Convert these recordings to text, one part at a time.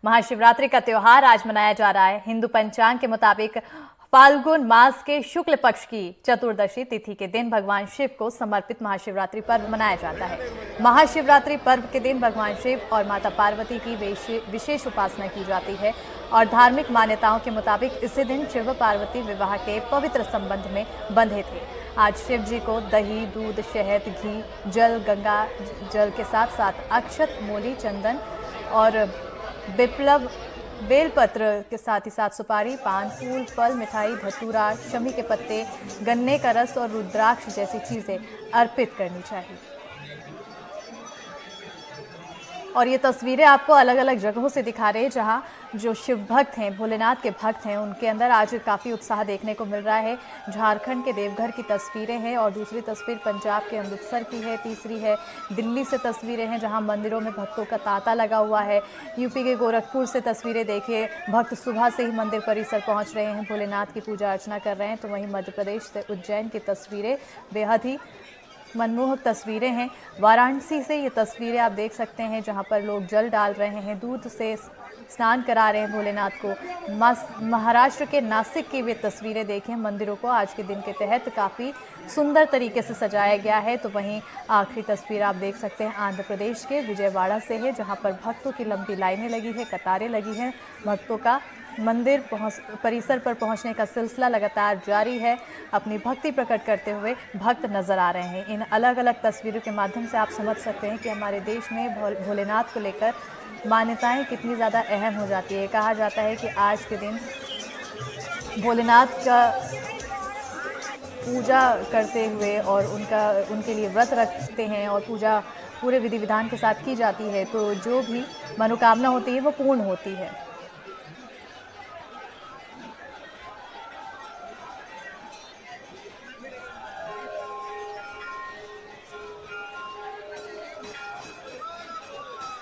महाशिवरात्रि का त्योहार आज मनाया जा रहा है। हिंदू पंचांग के मुताबिक फाल्गुन मास के शुक्ल पक्ष की चतुर्दशी तिथि के दिन भगवान शिव को समर्पित महाशिवरात्रि पर्व मनाया जाता है। महाशिवरात्रि पर्व के दिन भगवान शिव और माता पार्वती की विशेष उपासना की जाती है और धार्मिक मान्यताओं के मुताबिक इसी दिन शिव पार्वती विवाह के पवित्र संबंध में बंधे थे। आज शिव जी को दही, दूध, शहद, घी, जल, गंगा जल के साथ साथ अक्षत, मूली, चंदन और बिप्लव बेलपत्र के साथ ही साथ सुपारी, पान, फूल, फल, मिठाई, धतूरा, शमी के पत्ते, गन्ने का रस और रुद्राक्ष जैसी चीजें अर्पित करनी चाहिए। और ये तस्वीरें आपको अलग अलग जगहों से दिखा रहे हैं जहां जो शिव भक्त हैं, भोलेनाथ के भक्त हैं, उनके अंदर आज काफ़ी उत्साह देखने को मिल रहा है। झारखंड के देवघर की तस्वीरें हैं और दूसरी तस्वीर पंजाब के अमृतसर की है, तीसरी है दिल्ली से तस्वीरें हैं जहां मंदिरों में भक्तों का तांता लगा हुआ है। यूपी के गोरखपुर से तस्वीरें देखिए, भक्त सुबह से ही मंदिर परिसर पहुँच रहे हैं, भोलेनाथ की पूजा अर्चना कर रहे हैं। तो वहीं मध्य प्रदेश से उज्जैन की तस्वीरें बेहद ही मनमोहक तस्वीरें हैं। वाराणसी से ये तस्वीरें आप देख सकते हैं जहां पर लोग जल डाल रहे हैं, दूध से स्नान करा रहे हैं भोलेनाथ को। महाराष्ट्र के नासिक की वे तस्वीरें देखें, मंदिरों को आज के दिन के तहत काफ़ी सुंदर तरीके से सजाया गया है। तो वहीं आखिरी तस्वीर आप देख सकते हैं आंध्र प्रदेश के विजयवाड़ा से है जहां पर भक्तों की लंबी लाइनें लगी है, कतारें लगी हैं। भक्तों का मंदिर परिसर पर पहुंचने का सिलसिला लगातार जारी है। अपनी भक्ति प्रकट करते हुए भक्त नजर आ रहे हैं। इन अलग अलग तस्वीरों के माध्यम से आप समझ सकते हैं कि हमारे देश में भोलेनाथ को लेकर मान्यताएं कितनी ज़्यादा अहम हो जाती है। कहा जाता है कि आज के दिन भोलेनाथ का पूजा करते हुए और उनके लिए व्रत रखते हैं और पूजा पूरे विधि विधान के साथ की जाती है तो जो भी मनोकामना होती है वो पूर्ण होती है।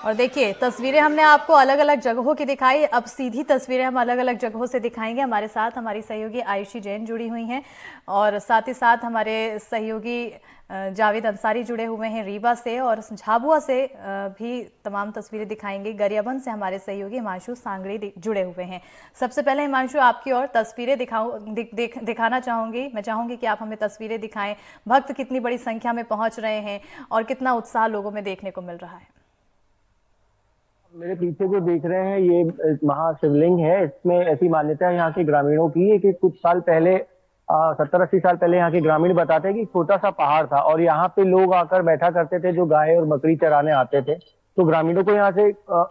और देखिए तस्वीरें हमने आपको अलग अलग जगहों की दिखाई, अब सीधी तस्वीरें हम अलग अलग जगहों से दिखाएंगे। हमारे साथ हमारी सहयोगी आयुषी जैन जुड़ी हुई हैं और साथ ही साथ हमारे सहयोगी जावेद अंसारी जुड़े हुए हैं रीवा से, और झाबुआ से भी तमाम तस्वीरें दिखाएंगे। गरियाबंद से हमारे सहयोगी हिमांशु सांगड़ी जुड़े हुए हैं। सबसे पहले हिमांशु आपकी और तस्वीरें दिखाना चाहूँगी। मैं चाहूँगी कि आप हमें तस्वीरें दिखाएं, भक्त कितनी बड़ी संख्या में पहुँच रहे हैं और कितना उत्साह लोगों में देखने को मिल रहा है। मेरे पीछे जो देख रहे हैं ये महाशिवलिंग है। इसमें ऐसी मान्यता है यहाँ के ग्रामीणों की है कि कुछ साल पहले 70-80 साल पहले यहाँ के ग्रामीण बताते हैं कि छोटा सा पहाड़ था और यहाँ पे लोग आकर बैठा करते थे जो गाय और बकरी चराने आते थे। तो ग्रामीणों को यहाँ से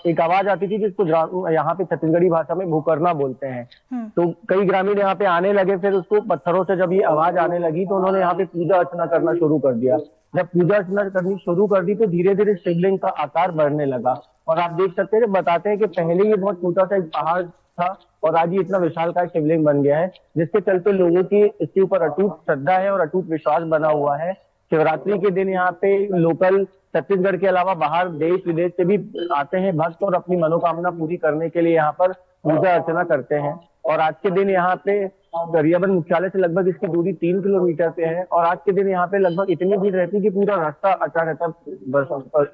एक आवाज आती थी जिसको यहाँ पे छत्तीसगढ़ी भाषा में भूकरना बोलते हैं। तो कई ग्रामीण यहाँ पे आने लगे, फिर उसको पत्थरों से जब ये आवाज आने लगी तो उन्होंने यहाँ पे पूजा अर्चना करना शुरू कर दिया। जब पूजा अर्चना करनी शुरू कर दी तो धीरे धीरे शिवलिंग का आकार बढ़ने लगा और आप देख सकते हैं बताते हैं कि पहले ये बहुत छोटा सा एक पहाड़ था और आज ये इतना विशालकाय शिवलिंग बन गया है, जिसके चलते लोगों की इसके ऊपर अटूट श्रद्धा है और अटूट विश्वास बना हुआ है। शिवरात्रि के दिन यहाँ पे लोकल छत्तीसगढ़ के अलावा बाहर देश विदेश से भी आते हैं भक्त और अपनी मनोकामना पूरी करने के लिए यहाँ पर पूजा अर्चना करते हैं। और आज के दिन यहाँ पे गरियाबंद मुख्यालय से लगभग इसकी दूरी 3 किलोमीटर पे है और आज के दिन यहाँ पे लगभग इतनी भीड़ रहती है कि पूरा रास्ता अटा रहता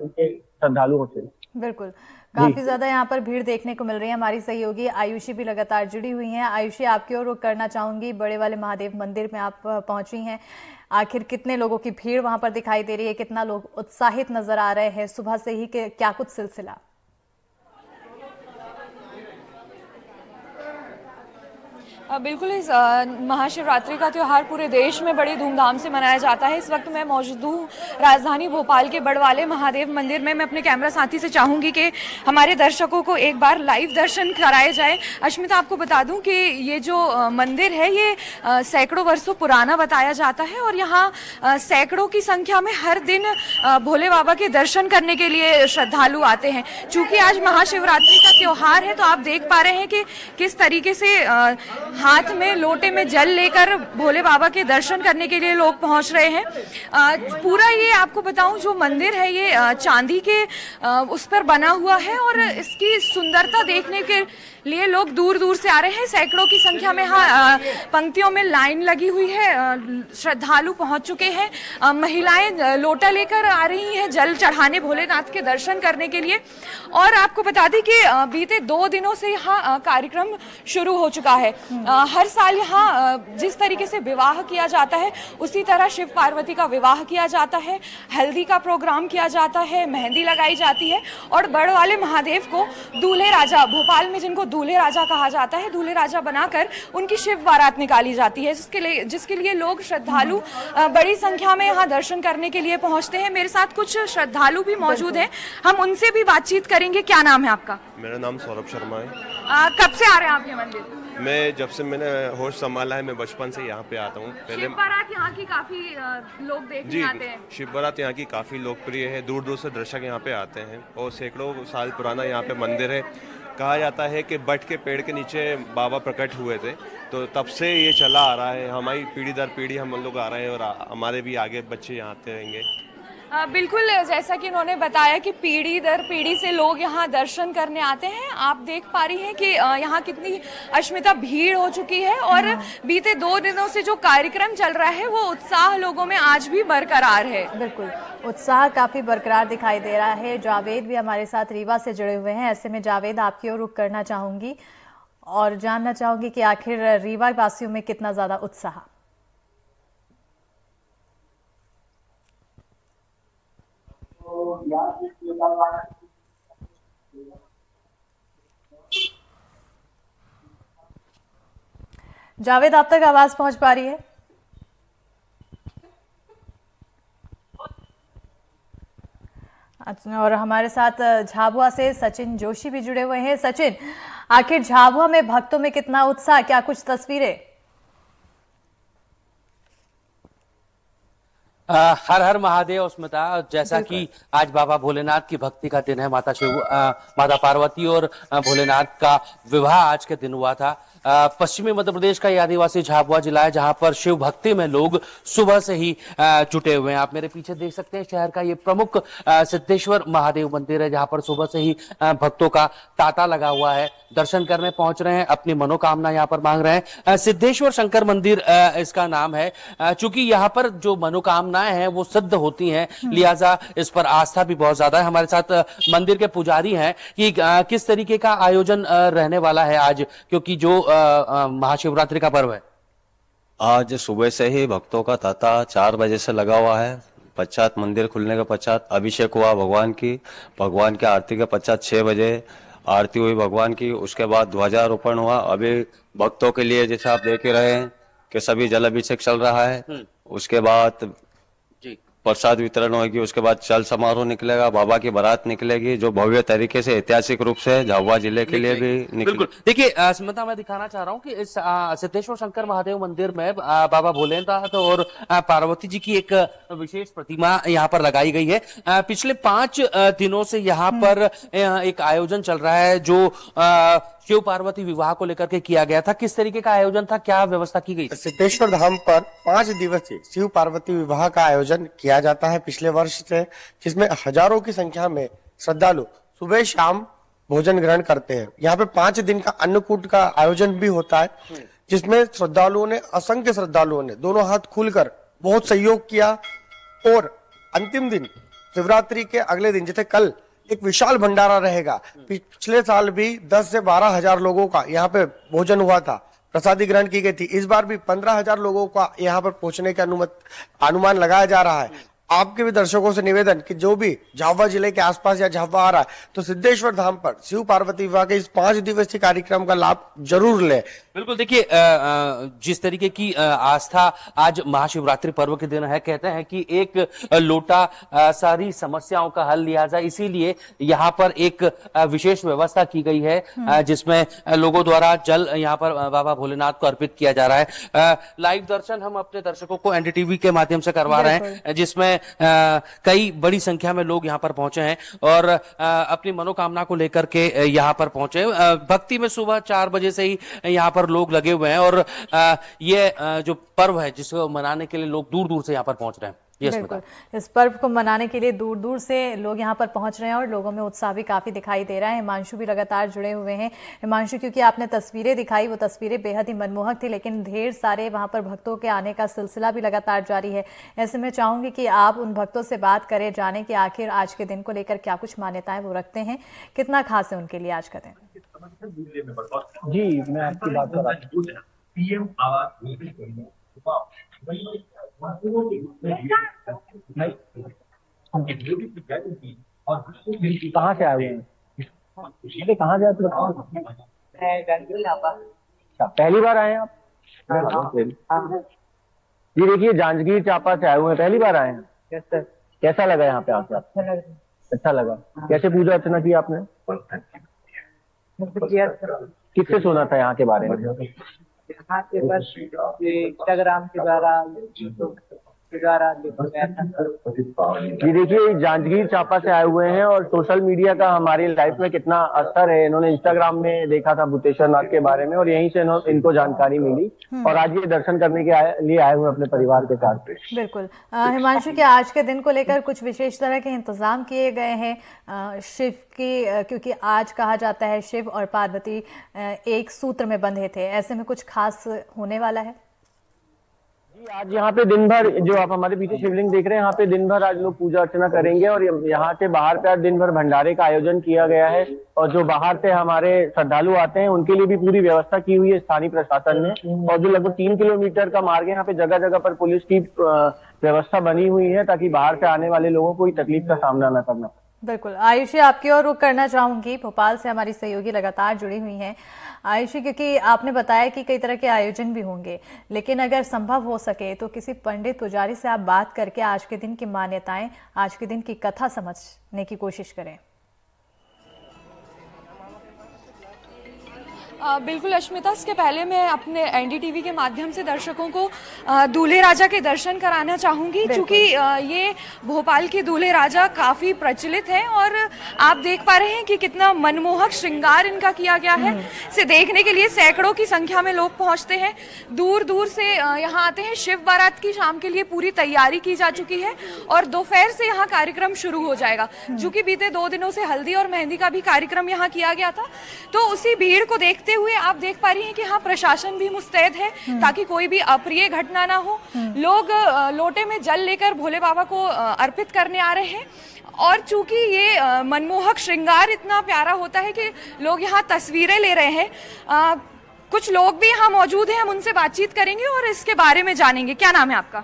श्रद्धालुओं से। बिल्कुल, काफी ज्यादा यहाँ पर भीड़ देखने को मिल रही है। हमारी सहयोगी आयुषी भी लगातार जुड़ी हुई हैं। आयुषी, आपकी ओर रुख करना चाहूंगी। बड़े वाले महादेव मंदिर में आप पहुंची हैं, आखिर कितने लोगों की भीड़ वहां पर दिखाई दे रही है, कितना लोग उत्साहित नजर आ रहे हैं सुबह से ही, क्या कुछ सिलसिला? बिल्कुल, इस महाशिवरात्रि का त्यौहार पूरे देश में बड़ी धूमधाम से मनाया जाता है। इस वक्त मैं मौजूद हूँ राजधानी भोपाल के बड़वाले महादेव मंदिर में। मैं अपने कैमरा साथी से चाहूँगी कि हमारे दर्शकों को एक बार लाइव दर्शन कराए जाए। अश्मिता, आपको बता दूं कि ये जो मंदिर है ये सैकड़ों वर्षों पुराना बताया जाता है और यहाँ सैकड़ों की संख्या में हर दिन भोले बाबा के दर्शन करने के लिए श्रद्धालु आते हैं। चूँकि आज महाशिवरात्रि का त्यौहार है तो आप देख पा रहे हैं कि किस तरीके से हाथ में लोटे में जल लेकर भोले बाबा के दर्शन करने के लिए लोग पहुंच रहे हैं। पूरा ये आपको बताऊं जो मंदिर है ये चांदी के उस पर बना हुआ है और इसकी सुंदरता देखने के लिए लोग दूर दूर से आ रहे हैं। सैकड़ों की संख्या में यहाँ पंक्तियों में लाइन लगी हुई है, श्रद्धालु पहुंच चुके हैं। महिलाएं लोटा लेकर आ रही हैं जल चढ़ाने भोलेनाथ के दर्शन करने के लिए। और आपको बता दें कि बीते 2 दिनों से यहाँ कार्यक्रम शुरू हो चुका है। हर साल यहाँ जिस तरीके से विवाह किया जाता है उसी तरह शिव पार्वती का विवाह किया जाता है, हल्दी का प्रोग्राम किया जाता है, मेहंदी लगाई जाती है और बड़वाले महादेव को दूल्हे राजा, भोपाल में जिनको दूल्हे राजा कहा जाता है, दूल्हे राजा बनाकर उनकी शिव बारात निकाली जाती है, जिसके लिए लोग श्रद्धालु बड़ी संख्या में यहाँ दर्शन करने के लिए पहुंचते हैं। मेरे साथ कुछ श्रद्धालु भी मौजूद हैं, हम उनसे भी बातचीत करेंगे। क्या नाम है आपका? मेरा नाम सौरभ शर्मा है। कब से आ रहे हैं आप ये मंदिर? मैं जब से मैंने होश संभाला है, मैं बचपन से यहाँ पे आता हूँ। पहले शिव बारात यहाँ की काफी लोग देखने आते हैं। शिव बारात यहाँ की काफ़ी लोकप्रिय है, दूर दूर से दर्शक यहाँ पे आते हैं और सैकड़ों साल पुराना यहाँ पे मंदिर है। कहा जाता है कि बट के पेड़ के नीचे बाबा प्रकट हुए थे, तो तब से ये चला आ रहा है। हमारी पीढ़ी दर पीढ़ी हम लोग आ रहे हैं और हमारे भी आगे बच्चे यहाँ आते रहेंगे। बिल्कुल, जैसा कि उन्होंने बताया कि पीढ़ी दर पीढ़ी से लोग यहाँ दर्शन करने आते हैं। आप देख पा रही हैं कि यहाँ कितनी अश्मिता भीड़ हो चुकी है और बीते 2 दिनों से जो कार्यक्रम चल रहा है वो उत्साह लोगों में आज भी बरकरार है। बिल्कुल, उत्साह काफी बरकरार दिखाई दे रहा है। जावेद भी हमारे साथ रीवा से जुड़े हुए हैं। ऐसे में जावेद, आपकी ओर रुख करना चाहूंगी और जानना चाहूंगी कि आखिर रीवा वासियों में कितना ज्यादा उत्साह। जावेद, आप तक आवाज पहुंच पा रही है? अच्छा, और हमारे साथ झाबुआ से सचिन जोशी भी जुड़े हुए हैं। सचिन, आखिर झाबुआ में भक्तों में कितना उत्साह, क्या कुछ तस्वीरें? हर हर महादेव स्मिता। जैसा कि आज बाबा भोलेनाथ की भक्ति का दिन है, माता पार्वती और भोलेनाथ का विवाह आज के दिन हुआ था। पश्चिमी मध्य प्रदेश का ये आदिवासी झाबुआ जिला है जहां पर शिव भक्ति में लोग सुबह से ही जुटे हुए हैं। आप मेरे पीछे देख सकते हैं शहर का ये प्रमुख सिद्धेश्वर महादेव मंदिर है जहां पर सुबह से ही भक्तों का तांता लगा हुआ है। दर्शन करने पहुंच रहे हैं, अपनी मनोकामना यहाँ पर मांग रहे हैं। सिद्धेश्वर शंकर मंदिर इसका नाम है। चूंकि यहाँ पर जो मनोकामनाएं हैं वो सिद्ध होती हैं, लिहाजा इस पर आस्था भी बहुत ज्यादा है। हमारे साथ मंदिर के पुजारी हैं कि किस तरीके का आयोजन रहने वाला है आज, क्योंकि जो महाशिवरात्रि का पर्व है। आज सुबह से ही भक्तों का तांता 4 बजे से लगा हुआ है। पश्चात मंदिर खुलने के पश्चात अभिषेक हुआ भगवान की आरती के पश्चात 6 बजे आरती हुई भगवान की। उसके बाद ध्वजारोपण हुआ। अभी भक्तों के लिए जैसे आप देख ही रहे हैं कि सभी जल अभिषेक चल रहा है। उसके बाद प्रसाद वितरण होगी। उसके बाद चल समारोह निकलेगा, बाबा की बारात निकलेगी जो भव्य तरीके से ऐतिहासिक रूप से झाबुआ जिले के लिए भी बिल्कुल। देखिए स्मिता, मैं दिखाना चाह रहा हूँ कि इस सिद्धेश्वर शंकर महादेव मंदिर में बाबा भोलेनाथ और पार्वती जी की एक विशेष प्रतिमा यहाँ पर लगाई गई है। पिछले 5 दिनों से यहाँ पर एक आयोजन चल रहा है जो शिव पार्वती विवाह को लेकर के किया गया था। किस तरीके का आयोजन था, क्या व्यवस्था की गई? सिद्धेश्वर धाम पर 5 दिवसीय शिव पार्वती विवाह का आयोजन किया जाता है पिछले वर्ष से, जिसमें हजारों की संख्या में श्रद्धालु सुबह शाम भोजन ग्रहण करते हैं। यहाँ पे 5 दिन का अन्नकूट का आयोजन भी होता है, जिसमें असंख्य श्रद्धालुओं ने दोनों हाथ खोलकर बहुत सहयोग किया। और अंतिम दिन शिवरात्रि के अगले दिन, जैसे कल, एक विशाल भंडारा रहेगा। पिछले साल भी 10 से 12 हजार लोगों का यहाँ पे भोजन हुआ था, प्रसादी ग्रहण की गई थी। इस बार भी 15 हजार लोगों का यहाँ पर पहुंचने का अनुमान लगाया जा रहा है। आपके भी दर्शकों से निवेदन कि जो भी झाबुआ जिले के आसपास या झाबुआ आ रहा है तो सिद्धेश्वर धाम पर शिव पार्वती विवाह के इस 5 दिवसीय कार्यक्रम का लाभ जरूर ले। बिल्कुल। देखिए जिस तरीके की आस्था आज महाशिवरात्रि पर्व के दिन है, कहते हैं कि एक लोटा सारी समस्याओं का हल लिया जाए, इसीलिए यहाँ पर एक विशेष व्यवस्था की गई है जिसमें लोगों द्वारा जल यहाँ पर बाबा भोलेनाथ को अर्पित किया जा रहा है। लाइव दर्शन हम अपने दर्शकों को एनडीटीवी के माध्यम से करवा रहे हैं, जिसमें कई बड़ी संख्या में लोग यहाँ पर पहुंचे हैं और अपनी मनोकामना को लेकर के यहाँ पर पहुंचे। भक्ति में सुबह 4 बजे से ही यहाँ पर लोग लगे हुए हैं और ये जो पर्व है जिसको मनाने के लिए लोग दूर दूर से यहाँ पर पहुंच रहे हैं। बिल्कुल, इस पर्व को मनाने के लिए दूर दूर से लोग यहाँ पर पहुंच रहे हैं और लोगों में उत्साह भी काफी दिखाई दे रहा है। हिमांशु भी लगातार जुड़े हुए हैं। हिमांशु, क्योंकि आपने तस्वीरें दिखाई, वो तस्वीरें बेहद ही मनमोहक थी, लेकिन ढेर सारे वहां पर भक्तों के आने का सिलसिला भी लगातार जारी है। ऐसे में चाहूंगी कि आप उन भक्तों से बात करें, जाने कि आखिर आज के दिन को लेकर क्या कुछ मान्यताएं वो रखते हैं, कितना खास है उनके लिए आज का दिन। जी, मैं आपकी बात कर रहा हूँ। पीएम आवास कहाँ से आए हुए हैं? अरे कहाँ से आते हो? अच्छा, पहली बार आए हैं आप? जी देखिए, जांजगीर चांपा से आए हुए हैं, पहली बार आए हैं। कैसा लगा यहाँ पे आके? अच्छा लगा। कैसे पूजा अर्चना की आपने? किससे सुना था यहाँ के बारे में? यहाँ के बस इंस्टाग्राम के द्वारा ये देखिए, जांजगीर चांपा से आए हुए हैं और सोशल मीडिया का हमारी लाइफ में कितना असर है। इन्होंने इंस्टाग्राम में देखा था भूतेश्वर नाथ के बारे में और यहीं से इनको जानकारी मिली और आज ये दर्शन करने के लिए आए हुए अपने परिवार के साथ। बिल्कुल। हिमांशु, के आज के दिन को लेकर कुछ विशेष तरह के इंतजाम किए गए हैं शिव की, क्योंकि आज कहा जाता है शिव और पार्वती एक सूत्र में बंधे थे, ऐसे में कुछ खास होने वाला है? आज यहाँ पे दिन भर, जो आप हमारे पीछे शिवलिंग देख रहे हैं, यहाँ पे दिन भर आज लोग पूजा अर्चना करेंगे और यहाँ से बाहर पे आज दिन भर भंडारे का आयोजन किया गया है और जो बाहर से हमारे श्रद्धालु आते हैं उनके लिए भी पूरी व्यवस्था की हुई है स्थानीय प्रशासन ने। और जो लगभग 3 किलोमीटर का मार्ग है, यहाँ पे जगह जगह पर पुलिस की व्यवस्था बनी हुई है ताकि बाहर से आने वाले लोगों को कोई तकलीफ का सामना न करना। बिल्कुल। आयुषी, आपकी ओर रुख करना चाहूंगी। भोपाल से हमारी सहयोगी लगातार जुड़ी हुई हैं। आयुषी, क्योंकि आपने बताया कि कई तरह के आयोजन भी होंगे, लेकिन अगर संभव हो सके तो किसी पंडित पुजारी से आप बात करके आज के दिन की मान्यताएं, आज के दिन की कथा समझने की कोशिश करें। बिल्कुल अश्मिता, इसके पहले मैं अपने एनडीटीवी के माध्यम से दर्शकों को दूल्हे राजा के दर्शन कराना चाहूंगी, क्योंकि ये भोपाल के दूल्हे राजा काफी प्रचलित हैं और आप देख पा रहे हैं कि कितना मनमोहक श्रृंगार इनका किया गया है। इसे देखने के लिए सैकड़ों की संख्या में लोग पहुंचते हैं, दूर दूर से यहाँ आते हैं। शिव बारात की शाम के लिए पूरी तैयारी की जा चुकी है और दोपहर से यहाँ कार्यक्रम शुरू हो जाएगा। चूंकि बीते 2 दिनों से हल्दी और मेहंदी का भी कार्यक्रम यहाँ किया गया था, तो उसी भीड़ को देखते हुए आप देख पा रही हैं कि हाँ, प्रशासन भी मुस्तैद है ताकि कोई भी अप्रिय घटना ना हो। लोग लोटे में जल लेकर भोले बाबा को अर्पित करने आ रहे हैं और चूंकि ये मनमोहक श्रृंगार इतना प्यारा होता है कि लोग यहाँ तस्वीरें ले रहे हैं। कुछ लोग भी यहाँ मौजूद हैं, हम उनसे बातचीत करेंगे और इसके बारे में जानेंगे। क्या नाम है आपका?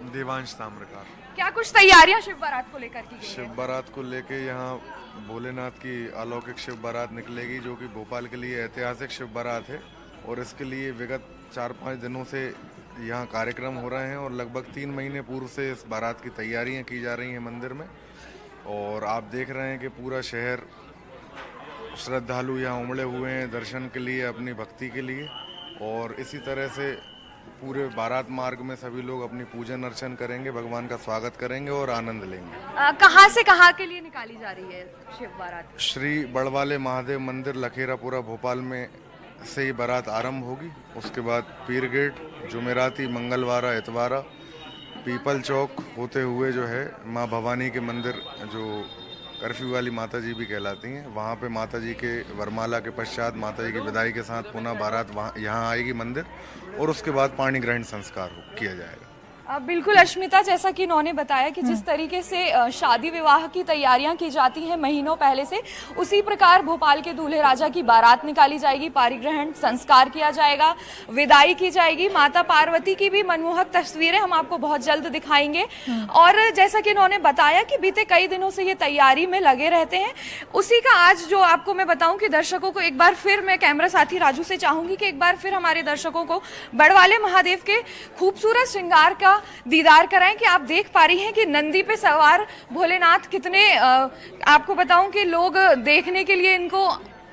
देवांश ताम्रकार। क्या कुछ तैयारियां शिव बारात को लेकर की गई हैं? शिव बारात को लेके यहाँ भोलेनाथ की अलौकिक शिव बारात निकलेगी, जो कि भोपाल के लिए ऐतिहासिक शिव बारात है और इसके लिए विगत 4-5 दिनों से यहाँ कार्यक्रम हो रहे हैं और लगभग 3 महीने पूर्व से इस बारात की तैयारियां की जा रही हैं मंदिर में। और आप देख रहे हैं कि पूरा शहर श्रद्धालु यहाँ उमड़े हुए हैं दर्शन के लिए, अपनी भक्ति के लिए। और इसी तरह से पूरे बारात मार्ग में सभी लोग अपनी पूजन अर्चन करेंगे, भगवान का स्वागत करेंगे और आनंद लेंगे। कहाँ से कहाँ के लिए निकाली जा रही है शिव बारात? श्री बड़वाले महादेव मंदिर लखेरापुरा भोपाल में से ये बारात आरंभ होगी। उसके बाद पीर गेट, जुमेराती, मंगलवारा, इतवारा, पीपल चौक होते हुए जो है माँ भवानी के मंदिर, जो कर्फ्यू वाली माता जी भी कहलाती हैं, वहाँ पे माता जी के वरमाला के पश्चात माता जी की विदाई के साथ पुनः बारात वहाँ यहाँ आएगी मंदिर और उसके बाद पाणी ग्रहण संस्कार किया जाएगा। बिल्कुल अश्मिता, जैसा कि इन्होंने बताया कि जिस तरीके से शादी विवाह की तैयारियां की जाती हैं महीनों पहले से, उसी प्रकार भोपाल के दूल्हे राजा की बारात निकाली जाएगी, पारिग्रहण संस्कार किया जाएगा, विदाई की जाएगी। माता पार्वती की भी मनमोहक तस्वीरें हम आपको बहुत जल्द दिखाएंगे। और जैसा कि इन्होंने बताया कि बीते कई दिनों से ये तैयारी में लगे रहते हैं, उसी का आज जो आपको मैं बताऊं कि दर्शकों को एक बार फिर, मैं कैमरा साथी राजू से चाहूंगी कि एक बार फिर हमारे दर्शकों को बड़वाले महादेव के खूबसूरत श्रृंगार का दीदार कराएं कि आप देख पा रही हैं कि नंदी पे सवार भोलेनाथ कितने, आपको बताऊं कि लोग देखने के लिए इनको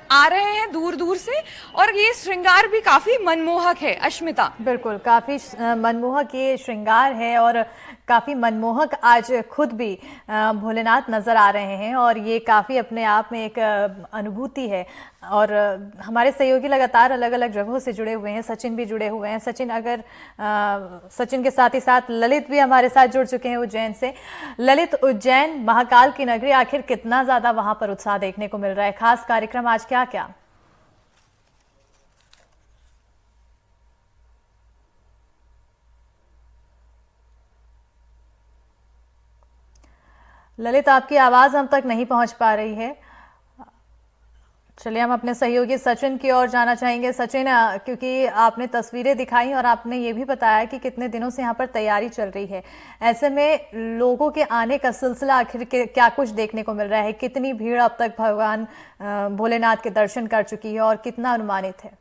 आ रहे हैं दूर दूर से, और ये श्रृंगार भी काफी मनमोहक है। अश्मिता, बिल्कुल, काफी मनमोहक ये श्रृंगार है और काफी मनमोहक आज खुद भी भोलेनाथ नजर आ रहे हैं, और ये काफी अपने आप में एक अनुभूति है। और हमारे सहयोगी लगातार अलग अलग जगहों से जुड़े हुए हैं, सचिन भी जुड़े हुए हैं। सचिन, अगर सचिन के साथ ही साथ ललित भी हमारे साथ जुड़ चुके हैं उज्जैन से। ललित, उज्जैन महाकाल की नगरी, आखिर कितना ज्यादा वहां पर उत्साह देखने को मिल रहा है? खास कार्यक्रम आज क्या क्या? ललित, आपकी आवाज हम तक नहीं पहुंच पा रही है। चलिए हम अपने सहयोगी सचिन की ओर जाना चाहेंगे। सचिन, क्योंकि आपने तस्वीरें दिखाई और आपने ये भी बताया कि कितने दिनों से यहाँ पर तैयारी चल रही है, ऐसे में लोगों के आने का सिलसिला आखिर क्या कुछ देखने को मिल रहा है? कितनी भीड़ अब तक भगवान भोलेनाथ के दर्शन कर चुकी है और कितना अनुमानित है?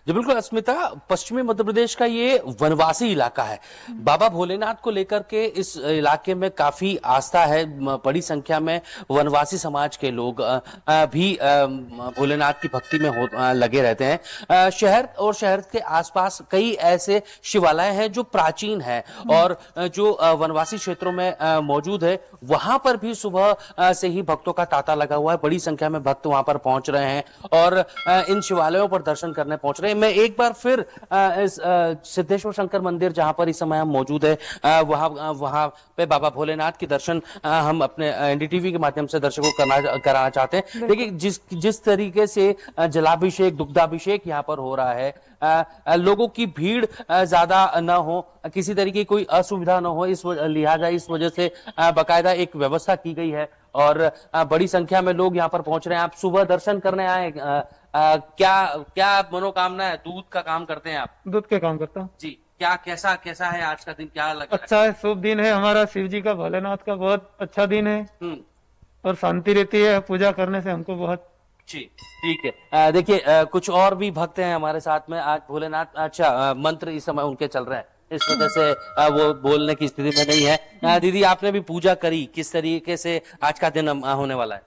जी बिल्कुल अस्मिता, पश्चिमी मध्य प्रदेश का ये वनवासी इलाका है। बाबा भोलेनाथ को लेकर के इस इलाके में काफी आस्था है। बड़ी संख्या में वनवासी समाज के लोग भी भोलेनाथ की भक्ति में लगे रहते हैं। शहर और शहर के आसपास कई ऐसे शिवालय हैं जो प्राचीन है और जो वनवासी क्षेत्रों में मौजूद है। वहां पर भी सुबह से ही भक्तों का तांता लगा हुआ है। बड़ी संख्या में भक्त वहां पर पहुंच रहे हैं और इन शिवालयों पर दर्शन करने पहुंच रहे हैं। मैं एक बार फिर इस सिद्धेश्वर शंकर मंदिर जहां पर इस समय हम मौजूद है वहां पे बाबा भोलेनाथ के दर्शन हम अपने एनडीटीवी के माध्यम से दर्शकों को कराना चाहते हैं। देखिए जिस तरीके से जलाभिषेक, दुग्धाभिषेक यहाँ पर हो रहा है, लोगों की भीड़ ज्यादा न हो, किसी तरीके की कोई असुविधा न हो, इस लिहाजा इस वजह से बाकायदा एक व्यवस्था की गई है और बड़ी संख्या में लोग यहाँ पर पहुंच रहे हैं। आप सुबह दर्शन करने आए, क्या मनोकामना है? दूध का काम करते हैं आप? दूध के काम करता हूँ जी। कैसा है आज का दिन? क्या लग रहा है? अच्छा है, शुभ दिन है हमारा, शिव जी का, भोलेनाथ का बहुत अच्छा दिन है और शांति रहती है पूजा करने से हमको बहुत। जी ठीक है। देखिए कुछ और भी भक्त हैं हमारे साथ में आज। भोलेनाथ, अच्छा मंत्र इस समय उनके चल रहे हैं, इस वजह से वो बोलने की स्थिति में नहीं है। दीदी, आपने भी पूजा करी, किस तरीके से आज का दिन होने वाला है?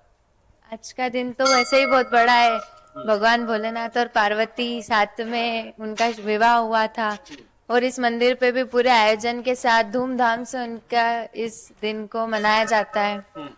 आज का दिन तो वैसे ही बहुत बड़ा है। भगवान भोलेनाथ और पार्वती साथ में उनका विवाह हुआ था और इस मंदिर पे भी पूरे आयोजन के साथ धूमधाम से उनका इस दिन को मनाया जाता है।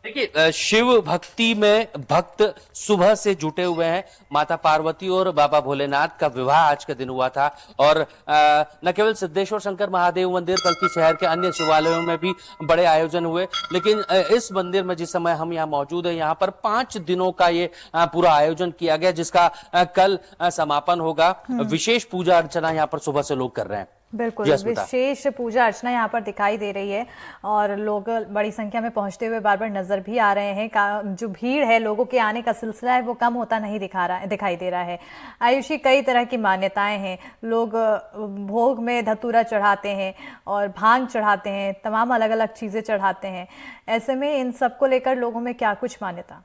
देखिए शिव भक्ति में भक्त सुबह से जुटे हुए हैं। माता पार्वती और बाबा भोलेनाथ का विवाह आज के दिन हुआ था और न केवल सिद्धेश्वर शंकर महादेव मंदिर बल्कि शहर के अन्य शिवालयों में भी बड़े आयोजन हुए। लेकिन इस मंदिर में जिस समय हम यहाँ मौजूद है, यहाँ पर 5 दिनों का ये पूरा आयोजन किया गया, जिसका कल समापन होगा। विशेष पूजा अर्चना यहाँ पर सुबह से लोग कर रहे हैं। बिल्कुल, विशेष पूजा अर्चना यहाँ पर दिखाई दे रही है और लोग बड़ी संख्या में पहुंचते हुए बार बार नजर भी आ रहे हैं। जो भीड़ है, लोगों के आने का सिलसिला है, वो कम होता नहीं दिखाई दे रहा है। आयुषी, कई तरह की मान्यताएं हैं। लोग भोग में धतूरा चढ़ाते हैं और भांग चढ़ाते हैं, तमाम अलग अलग चीजें चढ़ाते हैं। ऐसे में इन सबको लेकर लोगों में क्या कुछ मान्यता?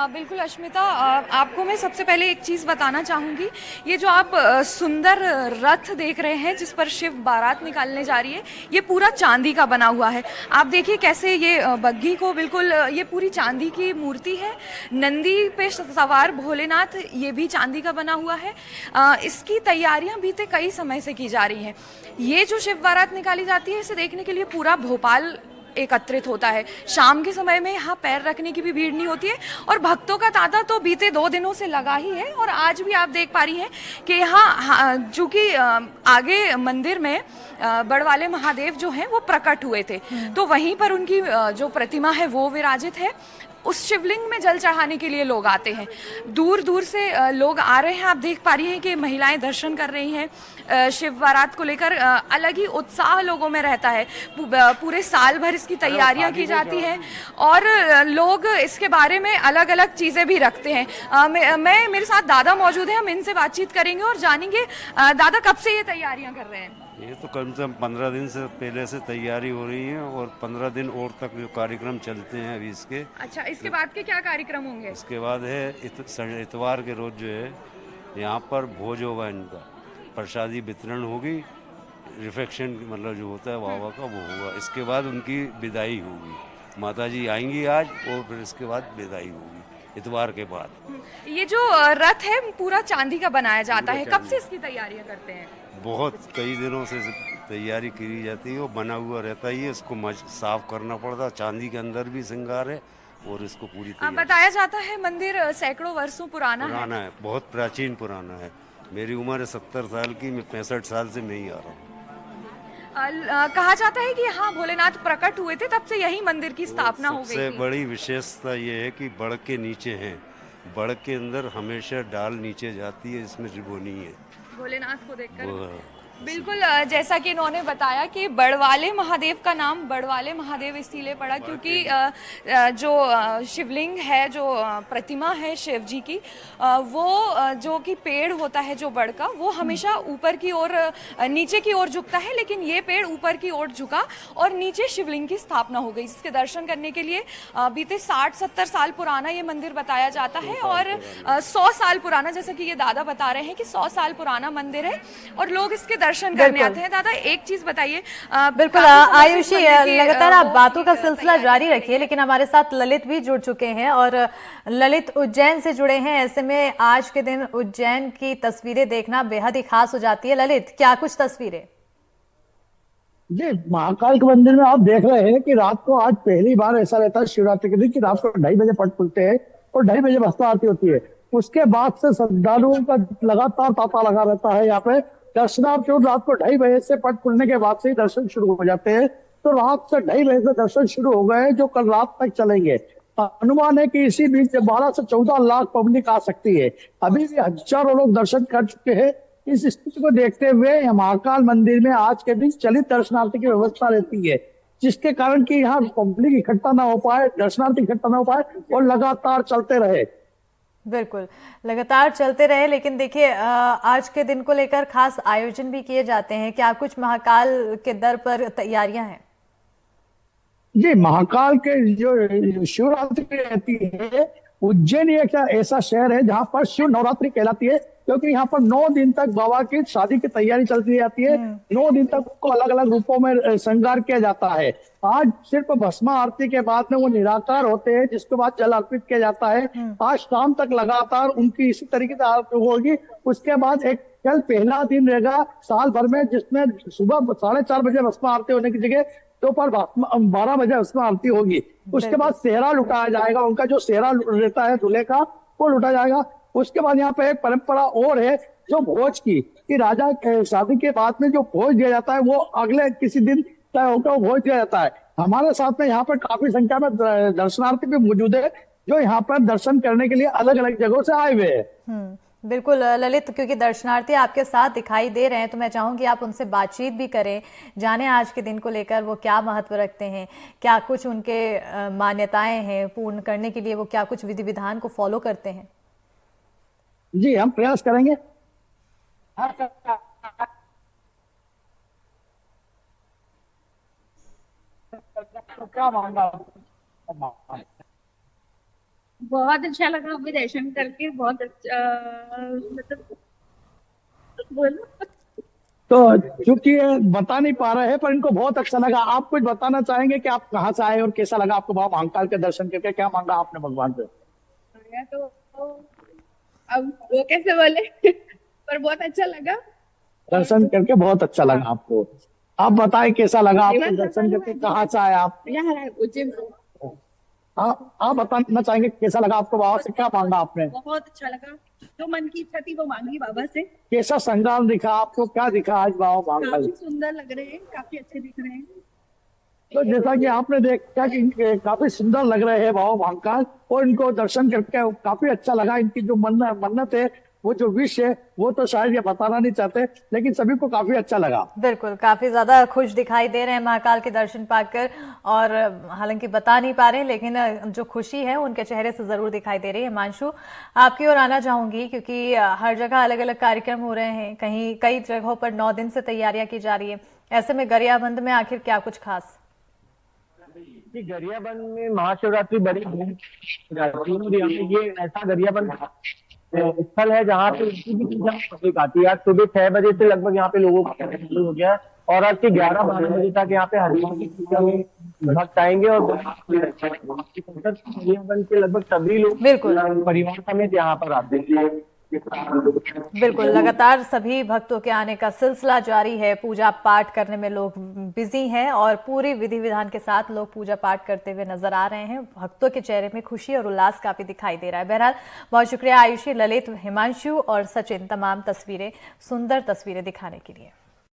बिल्कुल अश्मिता, आपको मैं सबसे पहले एक चीज़ बताना चाहूँगी। ये जो आप सुंदर रथ देख रहे हैं जिस पर शिव बारात निकालने जा रही है, ये पूरा चांदी का बना हुआ है। आप देखिए कैसे ये बग्घी को बिल्कुल, ये पूरी चांदी की मूर्ति है। नंदी पे सवार भोलेनाथ, ये भी चांदी का बना हुआ है। इसकी तैयारियां बीते कई समय से की जा रही हैं। ये जो शिव बारात निकाली जाती है, इसे देखने के लिए पूरा भोपाल एकत्रित होता है। शाम के समय में यहाँ पैर रखने की भी भीड़ नहीं होती है और भक्तों का तांता तो बीते 2 दिनों से लगा ही है। और आज भी आप देख पा रही हैं कि यहाँ चूंकि आगे मंदिर में बड़वाले महादेव जो हैं वो प्रकट हुए थे, तो वहीं पर उनकी जो प्रतिमा है वो विराजित है। उस शिवलिंग में जल चढ़ाने के लिए लोग आते हैं, दूर दूर से लोग आ रहे हैं। आप देख पा रही हैं कि महिलाएं दर्शन कर रही हैं। शिव बारात को लेकर अलग ही उत्साह लोगों में रहता है। पूरे साल भर इसकी तैयारियां की जाती हैं और लोग इसके बारे में अलग अलग चीजें भी रखते हैं। मेरे साथ दादा मौजूद हैं, हम इनसे बातचीत करेंगे और जानेंगे दादा कब से ये तैयारियां कर रहे हैं? ये तो कम से कम 15 दिन से पहले से तैयारी हो रही है और 15 दिन और तक जो कार्यक्रम चलते हैं अभी इसके। अच्छा, इसके बाद के क्या कार्यक्रम होंगे? इसके बाद है इतवार के रोज जो है यहाँ पर भोज होगा, इनका प्रसादी वितरण होगी रिफेक्शन मतलब जो होता है बाबा का वो होगा। इसके बाद उनकी विदाई होगी। माता जी आएंगी आज और फिर इसके बाद विदाई होगी इतवार के बाद। ये जो रथ है पूरा चांदी का बनाया जाता है, कब से इसकी तैयारियां करते हैं? बहुत कई दिनों से तैयारी की जाती है, वो बना हुआ रहता ही है, इसको साफ करना पड़ता है। चांदी के अंदर भी श्रृंगार है और इसको पूरी तैयारी। बताया जाता है मंदिर सैकड़ों वर्षों पुराना है, बहुत प्राचीन पुराना है। मेरी उम्र है 70 साल की, मैं 65 साल से मैं ही आ रहा हूँ। कहा जाता है कि यहाँ भोलेनाथ प्रकट हुए थे, तब से यही मंदिर की स्थापना हो गई सबसे थी। बड़ी विशेषता ये है कि बड़ के नीचे हैं, बड़ के अंदर हमेशा डाल नीचे जाती है, इसमें रिबोनी है भोलेनाथ को देखकर। बिल्कुल, जैसा कि इन्होंने बताया कि बड़वाले महादेव का नाम बड़वाले महादेव इसीलिए पड़ा क्योंकि जो शिवलिंग है, जो प्रतिमा है शिव जी की, वो जो कि पेड़ होता है जो बड़ का, वो हमेशा ऊपर की ओर नीचे की ओर झुकता है, लेकिन ये पेड़ ऊपर की ओर झुका और नीचे शिवलिंग की स्थापना हो गई। इसके दर्शन करने के लिए बीते 60-70 साल पुराना ये मंदिर बताया जाता है और 100 साल पुराना, जैसा कि ये दादा बता रहे हैं कि 100 साल पुराना मंदिर है और लोग इसके दर्शन करने आते हैं। दादा एक चीज बताइए। बिल्कुल आयुषी, लगातार आप बातों का सिलसिला जारी रखिए, लेकिन हमारे साथ ललित भी जुड़ चुके हैं और ललित उज्जैन से जुड़े हैं। ऐसे में आज के दिन उज्जैन की तस्वीरें देखना बेहद ही खास हो जाती है। ललित, क्या कुछ तस्वीरें? जी, महाकाल के मंदिर में आप देख रहे हैं कि रात को आज पहली बार ऐसा रहता है शिवरात्रि के दिन कि रात को 2:30 बजे पट खुलते हैं और 2:30 बजे भस्म आरती होती है। उसके बाद से श्रद्धालुओं का लगातार तांता लगा रहता है। यहाँ पे दर्शनार्थियों रात को 2:30 बजे से पट खुलने के बाद से ही दर्शन शुरू हो जाते हैं। तो रात से 2:30 बजे से दर्शन शुरू हो गए, जो कल रात तक चलेंगे। अनुमान है कि इसी बीच 12 से 14 लाख पब्लिक आ सकती है। अभी भी हजारों लोग दर्शन कर चुके हैं। इस स्थिति को देखते हुए महाकाल मंदिर में आज के दिन चलित दर्शनार्थी की व्यवस्था रहती है, जिसके कारण कि यहाँ पब्लिक इकट्ठा ना हो पाए, दर्शनार्थी इकट्ठा ना हो पाए और लगातार चलते रहे। बिल्कुल, लगातार चलते रहे। लेकिन देखिए, आज के दिन को लेकर खास आयोजन भी किए जाते हैं। क्या कुछ महाकाल के दर पर तैयारियां हैं? जी, महाकाल के जो शिवरात्रि रहती है, उज्जैन एक ऐसा शहर है जहाँ पर शिव नवरात्रि कहलाती है, क्योंकि यहाँ पर 9 दिन तक बाबा की शादी की तैयारी चलती जाती है। 9 दिन तक उनको अलग अलग रूपों में श्रृंगार किया जाता है। आज सिर्फ भस्म आरती के बाद में वो निराकार होते हैं, जिसके बाद जल अर्पित किया जाता है। आज शाम तक लगातार उनकी इसी तरीके से आरती होगी। उसके बाद एक कल पहला दिन रहेगा साल भर में, जिसमें सुबह 4:30 बजे भस्म आरती होने की जगह दोपहर 12 बजे भस्म आरती होगी। उसके बाद सेहरा लुटाया जाएगा, उनका जो सेहरा रहता है दूल्हे का वो लुटा जाएगा। उसके बाद यहाँ पे एक परंपरा और है जो भोज की, कि राजा शादी के बाद में जो भोज दिया जाता है वो अगले किसी दिन तय होकर वो भोज दिया जाता है। हमारे साथ में यहाँ पर काफी संख्या में दर्शनार्थी भी मौजूद है, जो यहाँ पर दर्शन करने के लिए अलग अलग जगहों से आए हुए हैं। बिल्कुल ललित, क्योंकि दर्शनार्थी आपके साथ दिखाई दे रहे हैं तो मैं चाहूंगी आप उनसे बातचीत भी करें, जाने आज के दिन को लेकर वो क्या महत्व रखते हैं, क्या कुछ उनके मान्यताएं हैं, पूर्ण करने के लिए वो क्या कुछ विधि विधान को फॉलो करते हैं। जी, हम प्रयास करेंगे। क्या मांगा? बहुत अच्छा लगा अभी दर्शन करके, बहुत अच्छा, मतलब बोलो। तो चूंकि बता नहीं पा रहे हैं, पर इनको बहुत अच्छा लगा। आप कुछ बताना चाहेंगे कि आप कहाँ से आए और कैसा लगा आपको बाबा महाकाल के दर्शन करके? क्या मांगा आपने भगवान से? तो अब वो कैसे बोले पर बहुत अच्छा लगा दर्शन करके। बहुत अच्छा लगा आपको। आप बताएं कैसा लगा आपको दर्शन करके? कहाँ से आए आप? उज्जैन। आप बताना चाहेंगे कैसा लगा आपको? बाबा से क्या मांगा आपने? बहुत अच्छा लगा, जो मन की इच्छा थी वो मांगी बाबा से। कैसा श्रृंगार दिखा आपको? क्या दिखा आज बाबा महाकाल? काफी सुंदर लग रहे हैं, काफी अच्छे दिख रहे हैं। तो जैसा कि आपने देखा कि काफी सुंदर लग रहे हैं बाबा महाकाल, और इनको दर्शन करके काफी अच्छा लगा। इनकी जो मन्नत है, वो जो विश है, वो तो शायद ये बताना नहीं चाहते, लेकिन सभी को काफी अच्छा लगा। बिल्कुल, काफी ज्यादा खुश दिखाई दे रहे हैं महाकाल के दर्शन पाकर, और हालांकि बता नहीं पा रहे हैं, लेकिन जो खुशी है उनके चेहरे से जरूर दिखाई दे रही है। हिमांशु, आपकी ओर आना चाहूंगी, क्योंकि हर जगह अलग अलग कार्यक्रम हो रहे हैं, कहीं कई जगहों पर 9 दिन से तैयारियां की जा रही है। ऐसे में गरियाबंद में आखिर क्या कुछ खास? गरियाबंद में महाशिवरात्रि बड़ी धूम जाती है। ये ऐसा गरियाबंद स्थल है जहाँ पे उनकी भी पूजा पब्लिक आती है। आज सुबह 6 बजे से लगभग यहाँ पे लोगों का शुरू हो गया है और आज के 11-12 बजे तक यहाँ पे हनुमान की पूजा में भक्त आएंगे और के लगभग सभी लोग बिल्कुल। परिवार समेत यहाँ पर आते हैं। बिल्कुल, लगातार सभी भक्तों के आने का सिलसिला जारी है। पूजा पाठ करने में लोग बिजी हैं और पूरी विधि विधान के साथ लोग पूजा पाठ करते हुए नजर आ रहे हैं। भक्तों के चेहरे में खुशी और उल्लास काफी दिखाई दे रहा है। बहरहाल बहुत शुक्रिया आयुषी, ललित, हिमांशु और सचिन, तमाम तस्वीरें, सुंदर तस्वीरें दिखाने के लिए।